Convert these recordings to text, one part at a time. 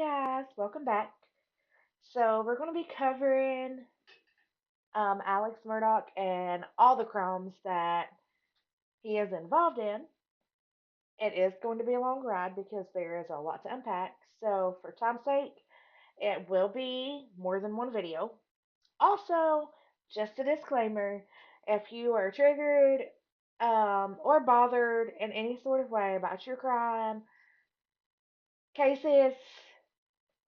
guys, welcome back. So we're going to be covering Alex Murdaugh and all the crimes that he is involved in. It is going to be a long ride because there is a lot to unpack. So for time's sake, it will be more than one video. Also, just a disclaimer: if you are triggered or bothered in any sort of way about true crime cases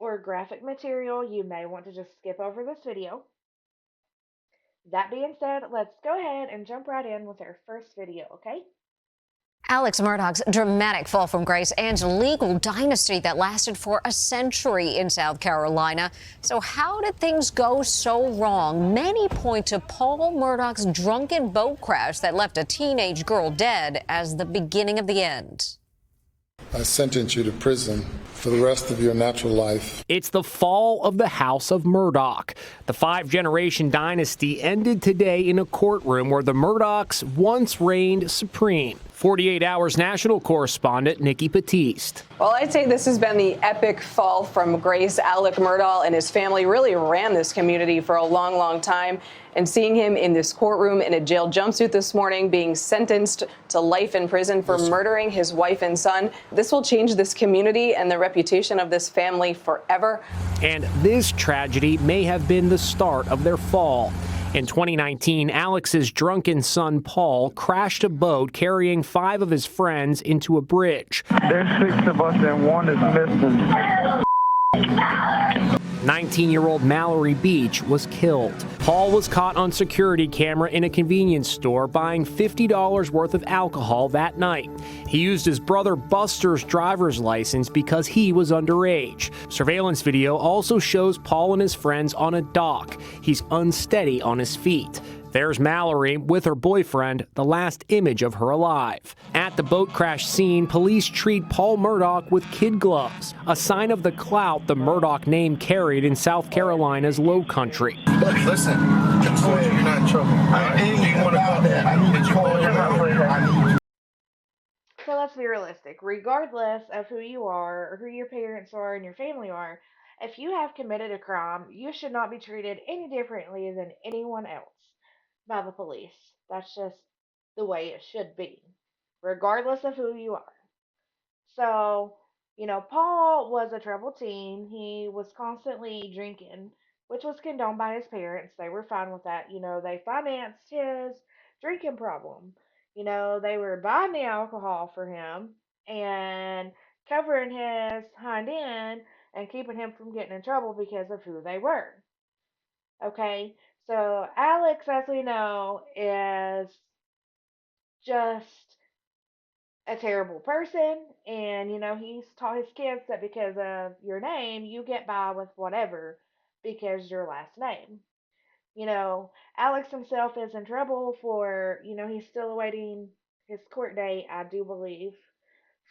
or graphic material, you may want to just skip over this video. That being said, let's go ahead and jump right in with our first video, okay? Alex Murdaugh's dramatic fall from grace and legal dynasty that lasted for a century in South Carolina. So how did things go so wrong? Many point to Paul Murdaugh's drunken boat crash that left a teenage girl dead as the beginning of the end. I sentence you to prison for the rest of your natural life. It's the fall of the House of Murdaugh. The five-generation dynasty ended today in a courtroom where the Murdaughs once reigned supreme. 48 Hours national correspondent Nikki Batiste. Well, I'd say this has been the epic fall from grace. Alex Murdaugh and his family really ran this community for a long, long time. And seeing him in this courtroom in a jail jumpsuit this morning, being sentenced to life in prison for murdering his wife and son, this will change this community and the reputation of this family forever. And this tragedy may have been the start of their fall. In 2019, Alex's drunken son, Paul, crashed a boat carrying 5 of his friends into a bridge. There's 6 of us and 1 is missing. 19-year-old Mallory Beach was killed. Paul was caught on security camera in a convenience store buying $50 worth of alcohol that night. He used his brother Buster's driver's license because he was underage. Surveillance video also shows Paul and his friends on a dock. He's unsteady on his feet. There's Mallory with her boyfriend, the last image of her alive. At the boat crash scene, police treat Paul Murdaugh with kid gloves, a sign of the clout the Murdaugh name carried in South Carolina's Low Country. Listen, I told you you're not in trouble. So let's be realistic. Regardless of who you are, or who your parents are, and your family are, if you have committed a crime, you should not be treated any differently than anyone else by the police. That's just the way it should be, regardless of who you are. So, Paul was a troubled teen. He was constantly drinking, which was condoned by his parents. They were fine with that. They financed his drinking problem. They were buying the alcohol for him and covering his hind end and keeping him from getting in trouble because of who they were. Okay, so Alex, as we know, is just a terrible person, and he's taught his kids that because of your name, you get by with whatever because your last name. Alex himself is in trouble for, he's still awaiting his court date, I do believe,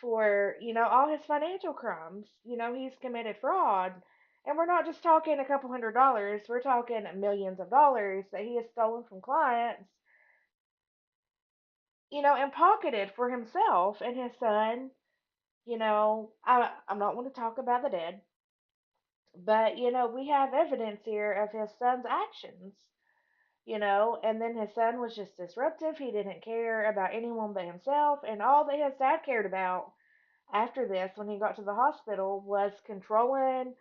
for, all his financial crimes. He's committed fraud. And we're not just talking a couple $100s, we're talking millions of dollars that he has stolen from clients, and pocketed for himself and his son. I'm not going to talk about the dead, but, we have evidence here of his son's actions, and then his son was just disruptive. He didn't care about anyone but himself, and all that his dad cared about after this, when he got to the hospital, was controlling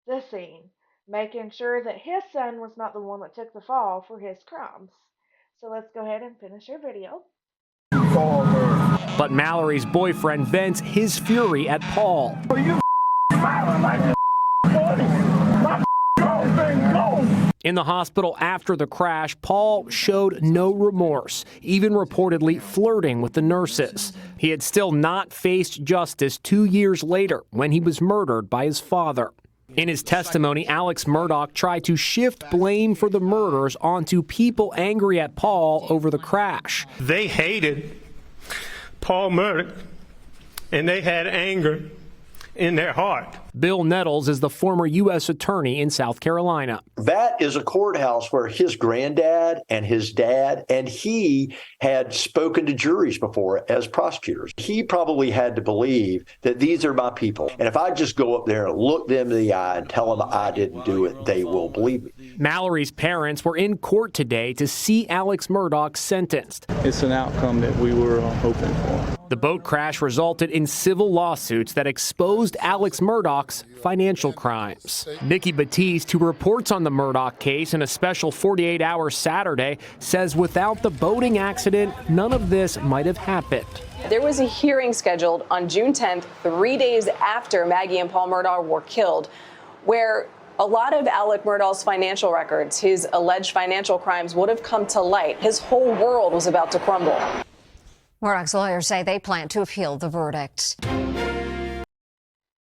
the scene, making sure that his son was not the one that took the fall for his crimes. So let's go ahead and finish our video. But Mallory's boyfriend vents his fury at Paul. In the hospital after the crash, Paul showed no remorse, even reportedly flirting with the nurses. He had still not faced justice 2 years later when he was murdered by his father. In his testimony, Alex Murdaugh tried to shift blame for the murders onto people angry at Paul over the crash. They hated Paul Murdaugh, and they had anger in their heart. Bill Nettles is the former U.S. attorney in South Carolina. That is a courthouse where his granddad and his dad and he had spoken to juries before as prosecutors. He probably had to believe that these are my people. And if I just go up there and look them in the eye and tell them I didn't do it, they will believe me. Mallory's parents were in court today to see Alex Murdaugh sentenced. It's an outcome that we were hoping for. The boat crash resulted in civil lawsuits that exposed Alex Murdaugh's financial crimes. Nikki Batiste, who reports on the Murdaugh case in a special 48-hour Saturday, says without the boating accident, none of this might have happened. There was a hearing scheduled on June 10th, 3 days after Maggie and Paul Murdaugh were killed, where a lot of Alex Murdaugh's financial records, his alleged financial crimes, would have come to light. His whole world was about to crumble. Murdaugh's lawyers say they plan to appeal the verdict.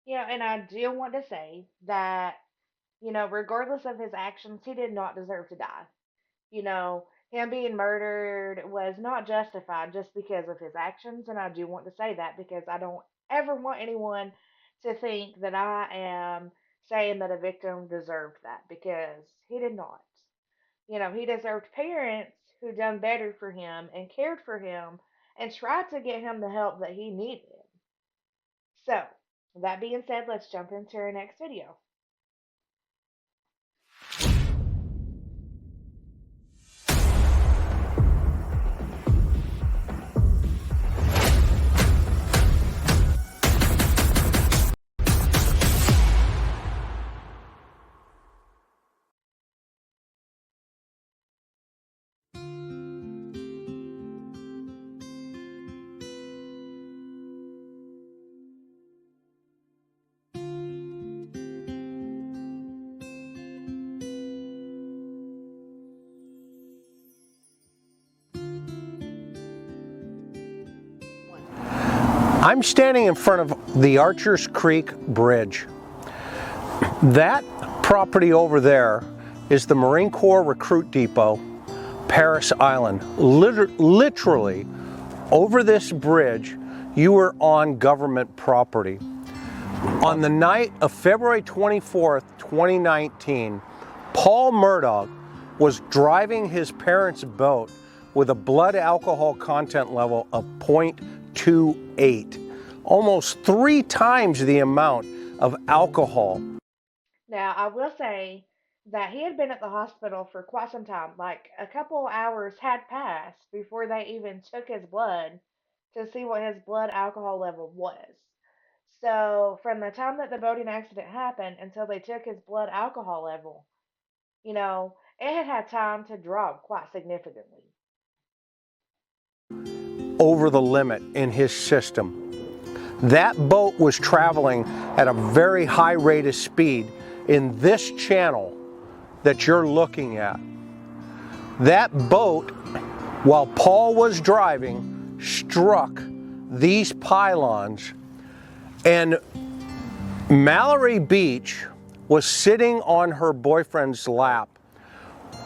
Yeah, and I do want to say that, regardless of his actions, he did not deserve to die. Him being murdered was not justified just because of his actions, and I do want to say that because I don't ever want anyone to think that I am saying that a victim deserved that, because he did not. He deserved parents who done better for him and cared for him and tried to get him the help that he needed. So, that being said, let's jump into our next video. I'm standing in front of the Archers Creek Bridge. That property over there is the Marine Corps Recruit Depot, Paris Island. Literally, over this bridge, you are on government property. On the night of February 24th, 2019, Paul Murdaugh was driving his parents' boat with a blood alcohol content level of 0.28, almost 3 times the amount of alcohol. Now, I will say that he had been at the hospital for quite some time. Like, a couple hours had passed before they even took his blood to see what his blood alcohol level was. So, from the time that the boating accident happened until they took his blood alcohol level, it had had time to drop quite significantly. Over the limit in his system. That boat was traveling at a very high rate of speed in this channel that you're looking at. That boat, while Paul was driving, struck these pylons, and Mallory Beach was sitting on her boyfriend's lap.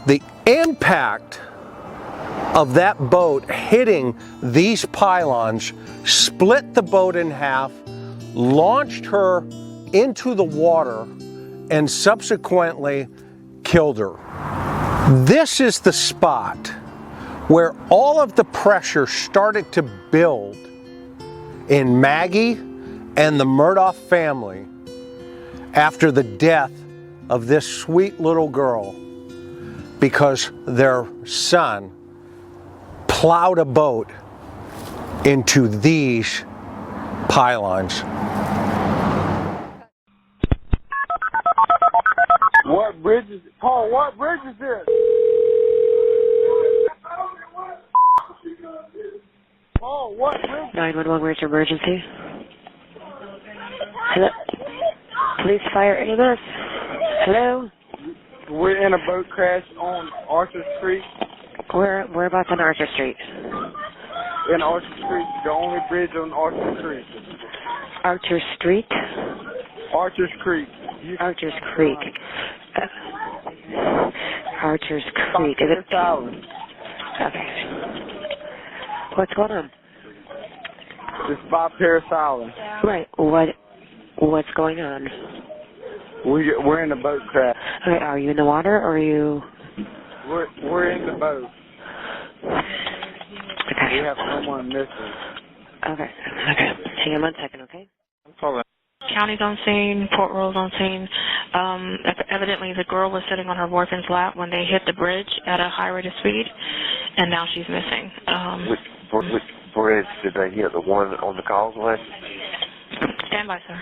The impact of that boat hitting these pylons split the boat in half, launched her into the water, and subsequently killed her. This is the spot where all of the pressure started to build in Maggie and the Murdaugh family after the death of this sweet little girl, because their son plowed a boat into these pylons. What bridge is Paul, what bridge is this? Paul, what bridge? 911, where's your emergency? Hello? Police, fire, EMS. Hello? We're in a boat crash on Archer Street. Whereabouts on Archer Street? In Archer Street, the only bridge on Archer Street. Archer Street? Archer's Creek. Archer's Creek. Archer's Creek. Is it? Okay. What's going on? It's by Paris Island. Right. What What's going on? We're in the boat crash. Okay, are you in the water or are you... We're in the boat. Okay. We have someone missing. Okay. Hang on 1 second, okay? Hold on. County's on scene, Port Royal's on scene. Evidently, the girl was sitting on her boyfriend's lap when they hit the bridge at a high rate of speed, and now she's missing. Which bridge did they hit? The one on the causeway? Stand by, sir.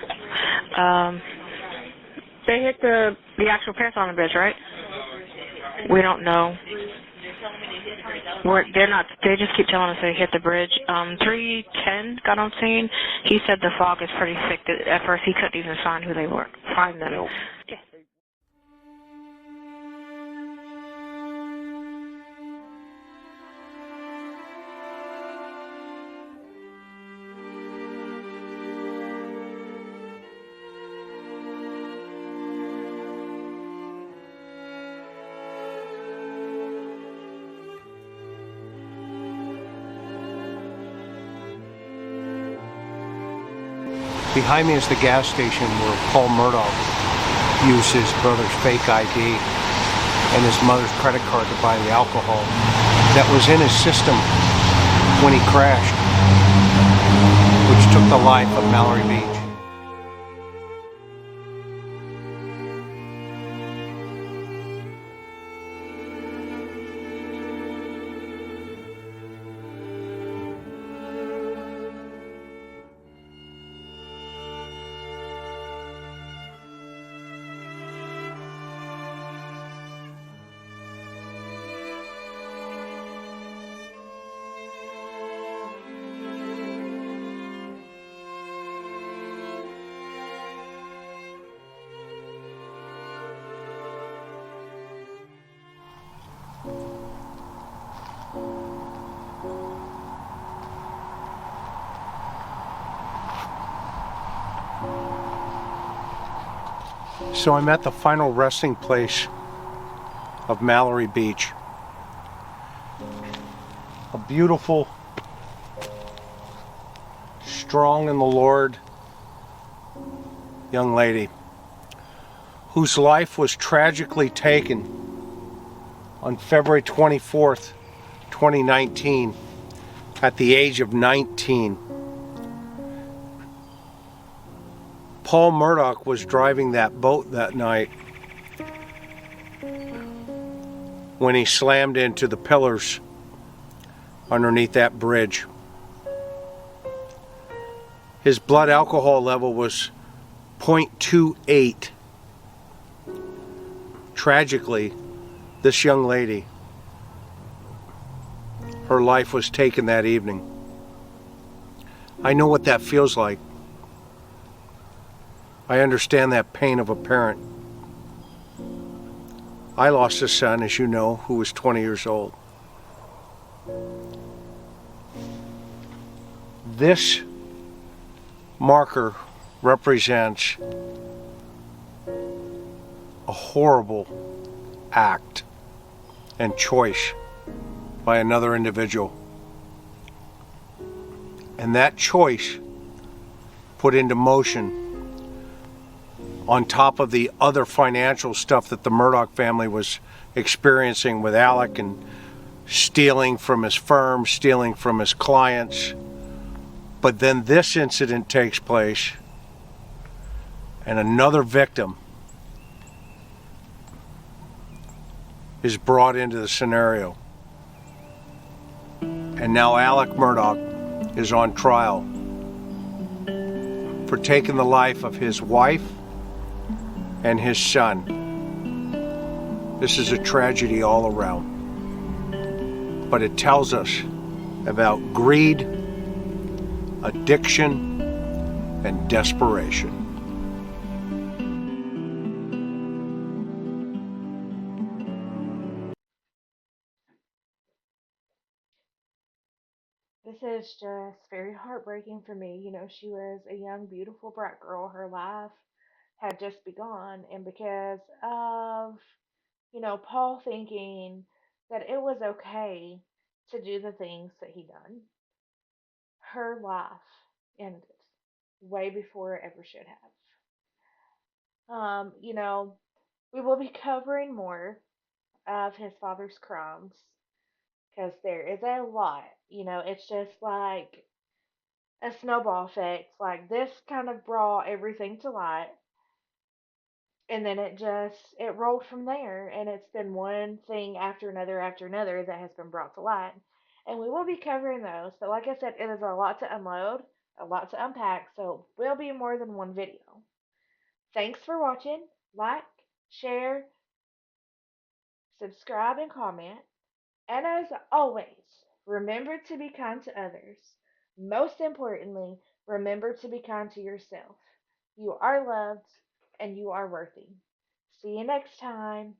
They hit the actual Parathon Bridge, right? We don't know. They're not. They just keep telling us they hit the bridge. 310 got on scene. He said the fog is pretty thick. At first, he couldn't even find who they were. Find them. No. Yeah. Behind me is the gas station where Paul Murdaugh used his brother's fake ID and his mother's credit card to buy the alcohol that was in his system when he crashed, which took the life of Mallory Beach. So I'm at the final resting place of Mallory Beach. A beautiful, strong in the Lord young lady whose life was tragically taken on February 24th, 2019 at the age of 19. Paul Murdaugh was driving that boat that night when he slammed into the pillars underneath that bridge. His blood alcohol level was 0.28. Tragically, this young lady, her life was taken that evening. I know what that feels like. I understand that pain of a parent. I lost a son, as you know, who was 20 years old. This marker represents a horrible act and choice by another individual. And that choice put into motion, on top of the other financial stuff that the Murdaugh family was experiencing with Alec and stealing from his firm, stealing from his clients. But then this incident takes place and another victim is brought into the scenario. And now Alex Murdaugh is on trial for taking the life of his wife and his son. This is a tragedy all around. But it tells us about greed, addiction, and desperation. This is just very heartbreaking for me. She was a young, beautiful, bright girl. Her life had just begun, and because of, Paul thinking that it was okay to do the things that he done, her life ended way before it ever should have. You know, we will be covering more of his father's crimes because there is a lot. It's just like a snowball effect. Like this kind of brought everything to light, and then it rolled from there, and it's been one thing after another that has been brought to light, and we will be covering those. But like I said, it is a lot to unload, a lot to unpack, so it will be more than one video. Thanks for watching. Like, share, subscribe, and comment. And as always, remember to be kind to others. Most importantly, remember to be kind to yourself. You are loved and you are worthy. See you next time.